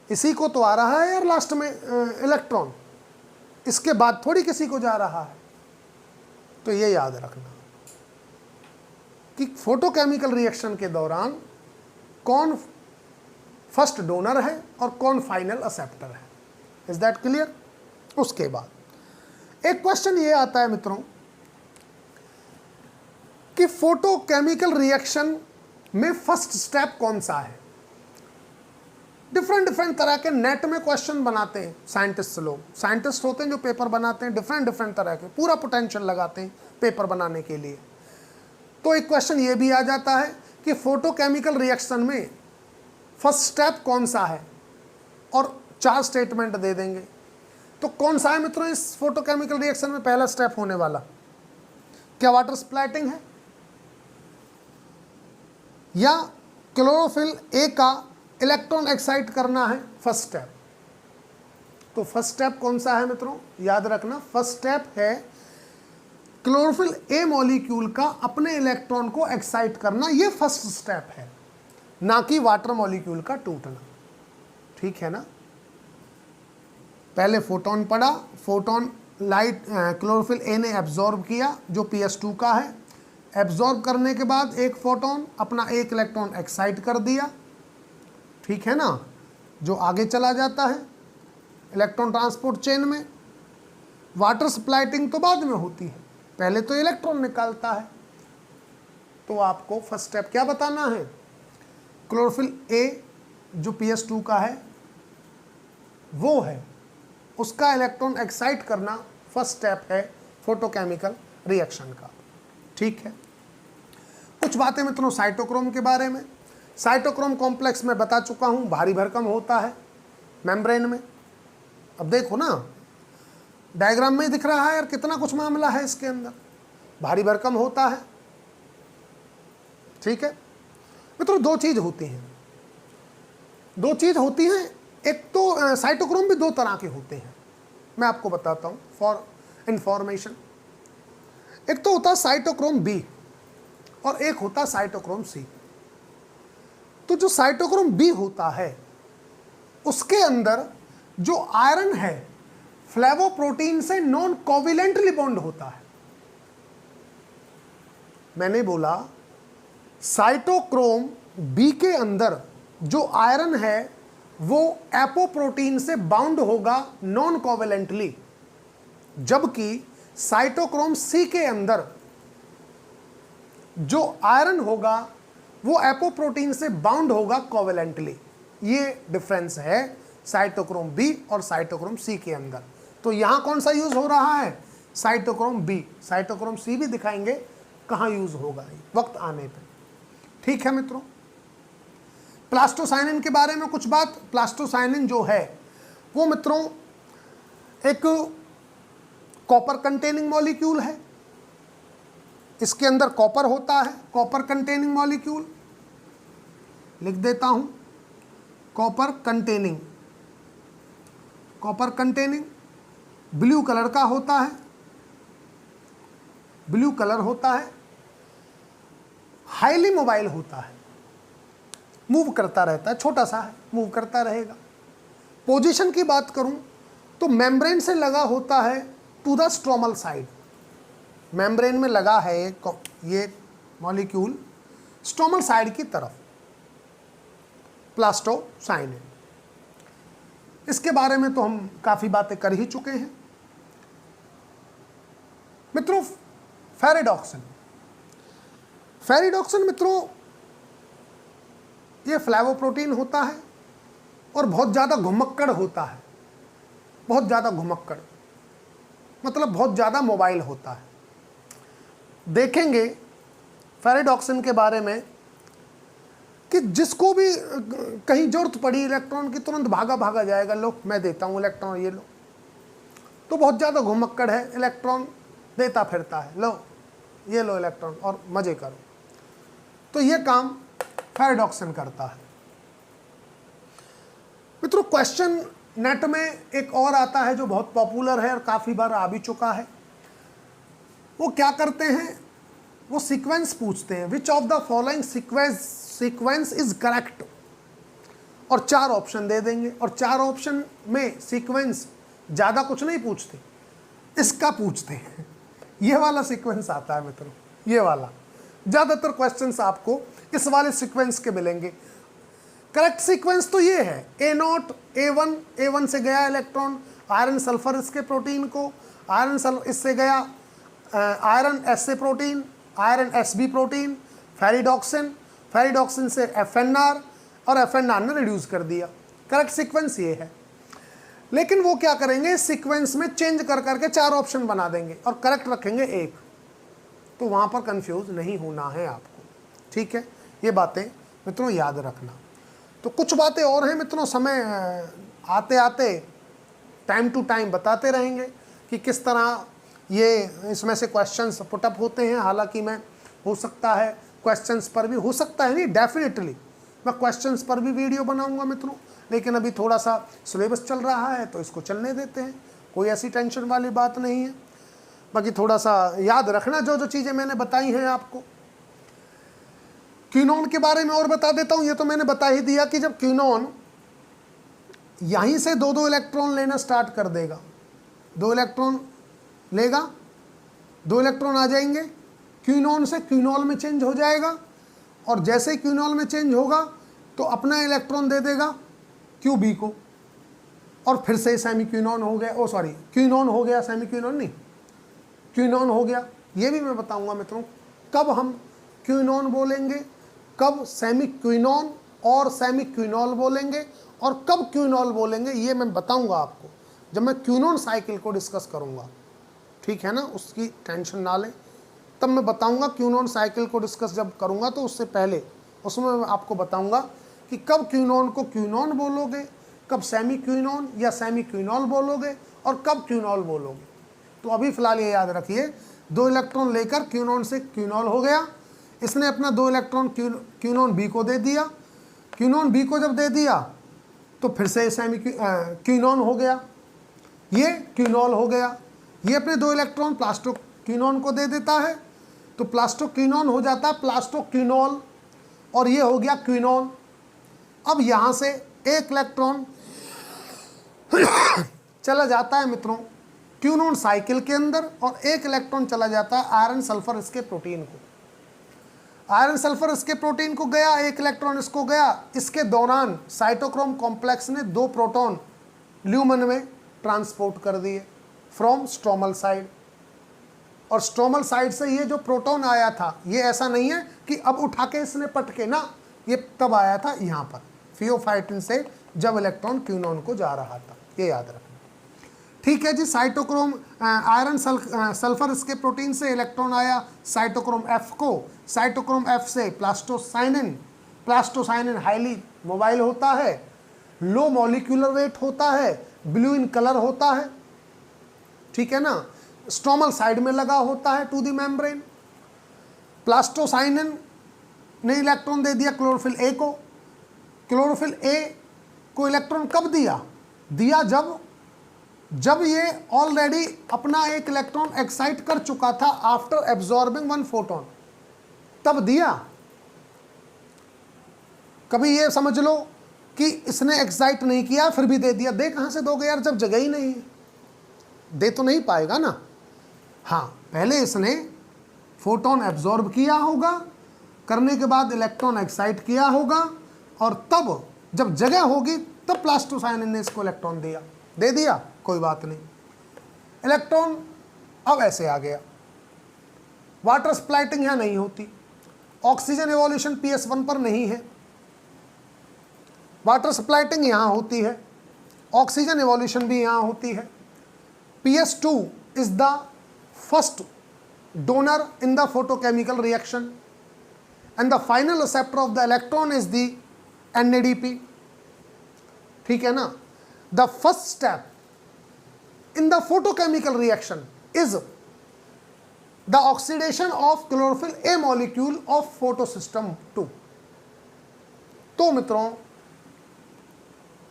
इसी को तो आ रहा है यार लास्ट में इलेक्ट्रॉन, इसके बाद थोड़ी किसी को जा रहा है। तो ये याद रखना कि फोटोकेमिकल रिएक्शन के दौरान कौन फर्स्ट डोनर है और कौन फाइनल एक्सेप्टर है। Is that clear? उसके बाद एक क्वेश्चन ये आता है मित्रों कि फोटोकेमिकल रिएक्शन में फर्स्ट स्टेप कौन सा है। डिफरेंट तरह के नेट में क्वेश्चन बनाते हैं साइंटिस्ट लोग। साइंटिस्ट होते हैं जो पेपर बनाते हैं, डिफरेंट तरह के, पूरा पोटेंशियल लगाते हैं पेपर बनाने के लिए। तो एक क्वेश्चन ये भी आ जाता है कि फोटोकेमिकल रिएक्शन में फर्स्ट स्टेप कौन सा है, और 4 स्टेटमेंट दे देंगे। तो कौन सा है मित्रों इस फोटोकेमिकल रिएक्शन में पहला स्टेप होने वाला? क्या वाटर स्प्लैटिंग है, या क्लोरोफिल ए का इलेक्ट्रॉन एक्साइट करना है फर्स्ट स्टेप? तो फर्स्ट स्टेप कौन सा है मित्रों? याद रखना, फर्स्ट स्टेप है क्लोरोफिल ए मॉलिक्यूल का अपने इलेक्ट्रॉन को एक्साइट करना। ये फर्स्ट स्टेप है, ना कि वाटर मॉलिक्यूल का टूटना। ठीक है ना? पहले फोटोन पड़ा, फोटोन लाइट क्लोरोफिल ए ने एब्जॉर्ब किया जो PS2 का है, एब्जॉर्ब करने के बाद एक फोटोन अपना एक इलेक्ट्रॉन एक्साइट कर दिया, ठीक है ना, जो आगे चला जाता है इलेक्ट्रॉन ट्रांसपोर्ट चेन में। वाटर स्प्लाइटिंग तो बाद में होती है, पहले तो इलेक्ट्रॉन निकालता है। तो आपको फर्स्ट स्टेप क्या बताना है, क्लोरोफिल ए जो PS2 का है वो है, उसका इलेक्ट्रॉन एक्साइट करना फर्स्ट स्टेप है फोटोकेमिकल रिएक्शन का, ठीक है। कुछ बातें मित्रों साइटोक्रोम के बारे में। साइटोक्रोम कॉम्प्लेक्स में बता चुका हूं, भारी भरकम होता है मेम्ब्रेन में। अब देखो ना, डायग्राम में दिख रहा है यार कितना कुछ मामला है इसके अंदर, भारी भरकम होता है, ठीक है मित्रों। दो चीज होती हैं, एक तो साइटोक्रोम भी दो तरह के होते हैं, मैं आपको बताता हूं फॉर इंफॉर्मेशन। एक तो होता है साइटोक्रोम बी और एक होता है साइटोक्रोम सी। तो जो साइटोक्रोम बी होता है उसके अंदर जो आयरन है फ्लेवोप्रोटीन से नॉन कोविलेंटली बॉन्ड होता है। मैंने बोला साइटोक्रोम बी के अंदर जो आयरन है वो एपोप्रोटीन से बाउंड होगा नॉन कोवेलेंटली, जबकि साइटोक्रोम सी के अंदर जो आयरन होगा वो एपोप्रोटीन से बाउंड होगा कोवेलेंटली। ये डिफरेंस है साइटोक्रोम बी और साइटोक्रोम सी के अंदर। तो यहां कौन सा यूज हो रहा है, साइटोक्रोम बी। साइटोक्रोम सी भी दिखाएंगे कहां यूज होगा वक्त आने पे, ठीक है मित्रों। प्लास्टोसाइनिन के बारे में कुछ बात। प्लास्टोसाइनिन जो है वो मित्रों एक कॉपर कंटेनिंग मॉलिक्यूल है, इसके अंदर कॉपर होता है, कॉपर कंटेनिंग मॉलिक्यूल लिख देता हूं, कॉपर कंटेनिंग ब्लू कलर का होता है, ब्लू कलर होता है, हाईली मोबाइल होता है, मूव करता रहता है, छोटा सा है, मूव करता रहेगा। पोजीशन की बात करूं तो मेम्ब्रेन से लगा होता है to the stromal side. Membrane में लगा है ये मॉलिक्यूल स्ट्रोमल साइड की तरफ, प्लास्टोसाइनिन। इसके बारे में तो हम काफी बातें कर ही चुके हैं मित्रों। फेरिडॉक्सिन मित्रों ये फ्लेवोप्रोटीन होता है और बहुत ज़्यादा घुमक्कड़ होता है, बहुत ज़्यादा घुमक्कड़ मतलब बहुत ज़्यादा मोबाइल होता है। देखेंगे फेरिडॉक्सिन के बारे में कि जिसको भी कहीं जरूरत पड़ी इलेक्ट्रॉन की तुरंत भागा जाएगा, लो मैं देता हूँ इलेक्ट्रॉन, ये लो। तो बहुत ज़्यादा घुमक्कड़ है, इलेक्ट्रॉन देता फिरता है, लो ये लो इलेक्ट्रॉन और मज़े करो। तो ये काम फेरिडॉक्सिन करता है मित्रों। क्वेश्चन नेट में एक और आता है जो बहुत पॉपुलर है और काफ़ी बार आ भी चुका है। वो क्या करते हैं, वो सीक्वेंस पूछते हैं, विच of the following sequence is correct, और 4 ऑप्शन दे देंगे। और 4 ऑप्शन में सीक्वेंस ज़्यादा कुछ नहीं पूछते, इसका पूछते हैं। ये वाला सीक्वेंस आता है मित्रों, ये वाला ज़्यादातर क्वेश्चंस आपको इस वाले सीक्वेंस के मिलेंगे। करेक्ट सीक्वेंस तो ये है A0 A1 से गया इलेक्ट्रॉन आयरन सल्फर इसके प्रोटीन को, इससे गया आयरन एस से protein, iron SB protein, ferredoxin से FNR और FNR ने रिड्यूस कर दिया। करेक्ट सीक्वेंस ये है। लेकिन वो क्या करेंगे, सीक्वेंस में चेंज कर करके 4 ऑप्शन बना देंगे और करेक्ट रखेंगे 1। तो वहाँ पर कंफ्यूज नहीं होना है आपको, ठीक है। ये बातें मित्रों याद रखना। तो कुछ बातें और हैं मित्रों, समय आते आते टाइम टू टाइम बताते रहेंगे कि किस तरह ये इसमें से क्वेश्चंस पुटअप होते हैं। हालांकि मैं हो सकता है क्वेश्चंस पर भी, हो सकता है नहीं, डेफिनेटली मैं क्वेश्चंस पर भी वीडियो बनाऊंगा मित्रों। लेकिन अभी थोड़ा सा सिलेबस चल रहा है तो इसको चलने देते हैं, कोई ऐसी टेंशन वाली बात नहीं है। बाकी थोड़ा सा याद रखना जो चीज़ें मैंने बताई हैं आपको। क्विनोन के बारे में और बता देता हूँ। ये तो मैंने बता ही दिया कि जब क्विनोन यहीं से 2-2 इलेक्ट्रॉन लेना स्टार्ट कर देगा, 2 इलेक्ट्रॉन लेगा, 2 इलेक्ट्रॉन आ जाएंगे क्विनोन से क्विनॉल में चेंज हो जाएगा, और जैसे ही क्विनॉल में चेंज होगा तो अपना इलेक्ट्रॉन दे देगा क्यूबी को, और फिर से सेमी क्विनॉन हो गया, क्विनॉन हो गया, सेमी क्विनॉन नहीं, क्विनॉन हो गया। ये भी मैं बताऊंगा मित्रों कब हम क्विनॉन बोलेंगे, कब सेमी क्विनॉन और सेमी क्विनॉल बोलेंगे, और कब क्विनॉल बोलेंगे, ये मैं बताऊंगा आपको जब मैं क्विनॉन साइकिल को डिस्कस करूंगा। ठीक है ना, उसकी टेंशन ना लें, तब मैं बताऊंगा क्विनॉन साइकिल को डिस्कस जब करूंगा, तो उससे पहले उसमें मैं आपको बताऊंगा कि कब क्विनॉन को क्विनॉन बोलोगे, कब सेमी क्विनॉन या सेमी क्विनॉल बोलोगे, और कब क्विनॉल बोलोगे। तो अभी फिलहाल ये याद रखिए, 2 इलेक्ट्रॉन लेकर क्विनॉन से क्विनॉल हो गया, इसने अपना 2 इलेक्ट्रॉन क्विनॉन बी को दे दिया, क्विनॉन बी को जब दे दिया तो फिर से सेमी क्विनॉन हो गया, ये क्विनॉल हो गया, ये अपने 2 इलेक्ट्रॉन प्लास्टो क्विनॉन को दे देता है, तो प्लास्टो क्विनॉन हो जाता है प्लास्टो क्विनॉल, और ये हो गया क्विनॉन। अब यहाँ से 1 इलेक्ट्रॉन चला जाता है मित्रों क्विनॉन साइकिल के अंदर, और 1 इलेक्ट्रॉन चला जाता है आयरन सल्फर इसके प्रोटीन को। आयरन सल्फर इसके प्रोटीन को गया, 1 इलेक्ट्रॉन इसको गया। इसके दौरान साइटोक्रोम कॉम्प्लेक्स ने 2 प्रोटॉन ल्यूमन में ट्रांसपोर्ट कर दिए फ्रॉम स्ट्रोमल साइड, और स्ट्रोमल साइड से ये जो प्रोटॉन आया था, ये ऐसा नहीं है कि अब उठा के इसने पटके ना, ये तब आया था यहाँ पर फियोफाइटिन से, जब इलेक्ट्रॉन क्विनॉन को जा रहा था, ये याद रखना। ठीक है जी, साइटोक्रोम आयरन सल्फर इसके प्रोटीन से इलेक्ट्रॉन आया साइटोक्रोम एफ को, साइटोक्रोम एफ से प्लास्टोसाइनिन, प्लास्टोसाइनिन हाईली मोबाइल होता है, लो मॉलिक्यूलर वेट होता है, ब्लू इन कलर होता है, ठीक है ना, स्ट्रोमल साइड में लगा होता है टू द मेम्ब्रेन। प्लास्टोसाइनिन ने इलेक्ट्रॉन दे दिया क्लोरोफिल ए को, क्लोरोफिल ए को इलेक्ट्रॉन कब दिया, दिया जब ये ऑलरेडी अपना 1 इलेक्ट्रॉन एक्साइट कर चुका था आफ्टर एब्जॉर्बिंग 1 फोटोन, तब दिया। कभी ये समझ लो कि इसने एक्साइट नहीं किया फिर भी दे दिया, दे कहां से दोगे यार, जब जगह ही नहीं है, दे तो नहीं पाएगा ना। हाँ, पहले इसने फोटोन एब्जॉर्ब किया होगा, करने के बाद इलेक्ट्रॉन एक्साइट किया होगा, और तब जब जगह होगी तब प्लास्टोसाइनिन ने इसको इलेक्ट्रॉन दिया, दे दिया, कोई बात नहीं। इलेक्ट्रॉन अब ऐसे आ गया, वाटर स्प्लाइटिंग यहां नहीं होती, ऑक्सीजन एवोल्यूशन PS1 पर नहीं है, वाटर स्प्लाइटिंग यहां होती है, ऑक्सीजन एवोल्यूशन भी यहां होती है। PS2 is the first donor in the photochemical reaction, and the final acceptor of the electron is the NADP, ठीक है ना। The first step in the photochemical reaction is the oxidation of chlorophyll A molecule of photosystem 2। तो मित्रों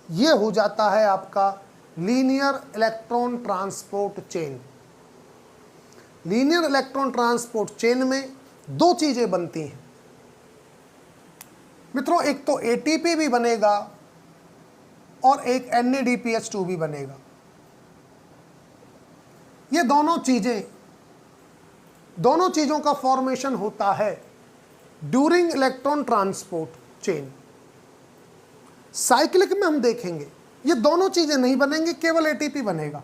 ये हो जाता है आपका linear electron transport chain. Linear electron transport chain में 2 चीजें बनती हैं मित्रों, एक तो ATP भी बनेगा और एक NADPH2 भी बनेगा। ये दोनों चीजों का फॉर्मेशन होता है during electron transport chain. Cyclic में हम देखेंगे ये दोनों चीजें नहीं बनेंगी, केवल ATP बनेगा।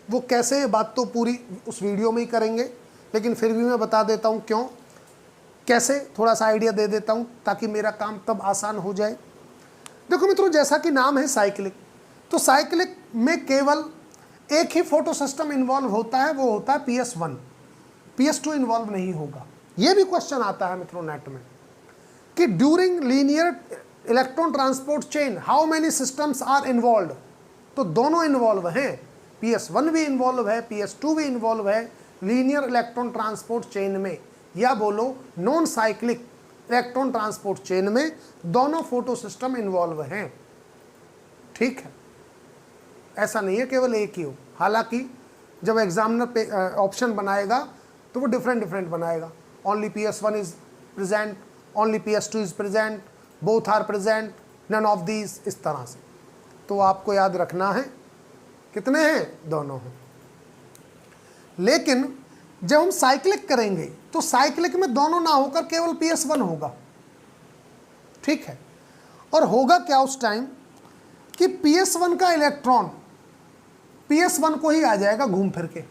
वो कैसे, बात तो पूरी उस वीडियो में ही करेंगे, लेकिन फिर भी मैं बता देता हूं क्यों, कैसे, थोड़ा सा आइडिया दे देता हूं ताकि मेरा काम तब आसान हो जाए। देखो मित्रों, जैसा कि नाम है साइक्लिक, तो साइक्लिक में केवल एक ही फोटो सिस्टम इन्वॉल्व होता है, वो होता है PS1, PS2 इन्वॉल्व नहीं होगा। ये भी क्वेश्चन आता है मित्रों नेट में कि during linear electron transport chain how many systems are involve, तो दोनों इन्वॉल्व हैं, PS1 भी इन्वॉल्व है, PS2 भी इन्वॉल्व है लीनियर इलेक्ट्रॉन ट्रांसपोर्ट चेन में, या बोलो non cyclic electron transport chain में दोनों फोटो सिस्टम इन्वॉल्व हैं। ठीक है, ऐसा नहीं है केवल एक ही हो, हालांकि जब एग्जामिनर पे ऑप्शन बनाएगा तो वो डिफरेंट बनाएगा, only PS1 is present, only PS2 is present, both are present, none of these, इस तरह से। तो आपको याद रखना है कितने हैं, दोनों हैं। लेकिन जब हम साइक्लिक करेंगे तो साइक्लिक में दोनों ना होकर केवल PS1 होगा, ठीक है। और होगा क्या उस टाइम कि PS1 का इलेक्ट्रॉन PS1 को ही आ जाएगा घूम फिर के,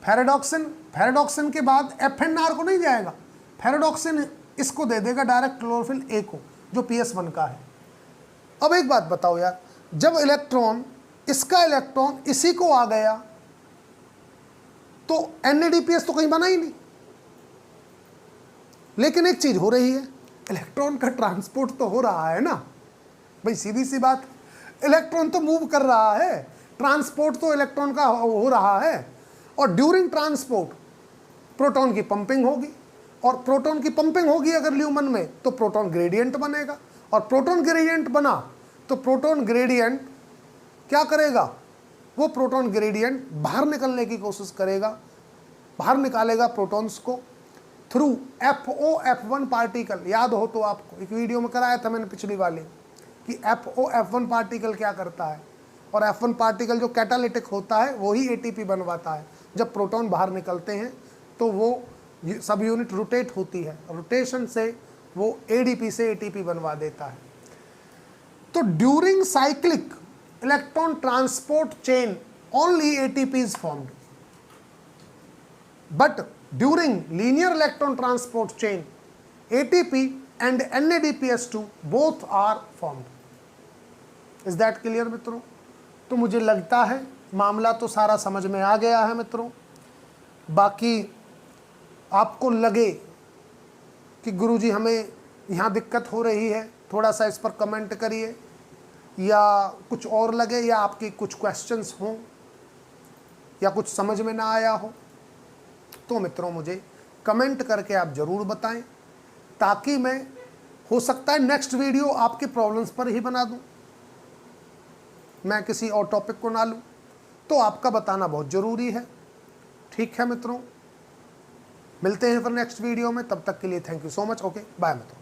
फेरेडॉक्सिन के बाद FNR को नहीं जाएगा, फेरेडॉक्सिन इसको दे देगा डायरेक्ट क्लोरोफिल A को जो PS1 का है। अब एक बात बताओ यार, जब इलेक्ट्रॉन इसका इलेक्ट्रॉन इसी को आ गया तो NADPS तो कहीं बना ही नहीं। लेकिन एक चीज हो रही है, इलेक्ट्रॉन का ट्रांसपोर्ट तो हो रहा है ना भाई, सीधी सी बात, इलेक्ट्रॉन तो मूव कर रहा है, ट्रांसपोर्ट तो इलेक्ट्रॉन का हो रहा है। और ड्यूरिंग ट्रांसपोर्ट प्रोटॉन की पंपिंग होगी, और प्रोटॉन की पंपिंग होगी अगर ल्यूमन में तो प्रोटॉन ग्रेडियंट बनेगा, और प्रोटॉन ग्रेडियंट बना तो प्रोटॉन ग्रेडियंट क्या करेगा, वो प्रोटॉन ग्रेडियंट बाहर निकलने की कोशिश करेगा, बाहर निकालेगा प्रोटॉन्स को थ्रू FOF1 पार्टिकल। याद हो तो आपको एक वीडियो में कराया था मैंने पिछली वाली कि FOF1 पार्टिकल क्या करता है, और F1 पार्टिकल जो कैटालिटिक होता है वही ATP बनवाता है। जब प्रोटॉन बाहर निकलते हैं तो वो सब यूनिट रोटेट होती है, रोटेशन से वो ADP से ATP बनवा देता है। तो during cyclic electron transport chain only ATP is formed, but during linear electron transport chain ATP and NADPS2 both are formed. Is that clear मित्रों? तो मुझे लगता है मामला तो सारा समझ में आ गया है मित्रों। बाकी आपको लगे कि गुरुजी हमें यहाँ दिक्कत हो रही है, थोड़ा सा इस पर कमेंट करिए, या कुछ और लगे, या आपकी कुछ क्वेश्चंस हों, या कुछ समझ में ना आया हो, तो मित्रों मुझे कमेंट करके आप ज़रूर बताएं, ताकि मैं हो सकता है नेक्स्ट वीडियो आपकी प्रॉब्लम्स पर ही बना दूं, मैं किसी और टॉपिक को ना लूं। तो आपका बताना बहुत ज़रूरी है, ठीक है मित्रों। मिलते हैं फिर नेक्स्ट वीडियो में, तब तक के लिए thank you so much. Okay bye मित्रों।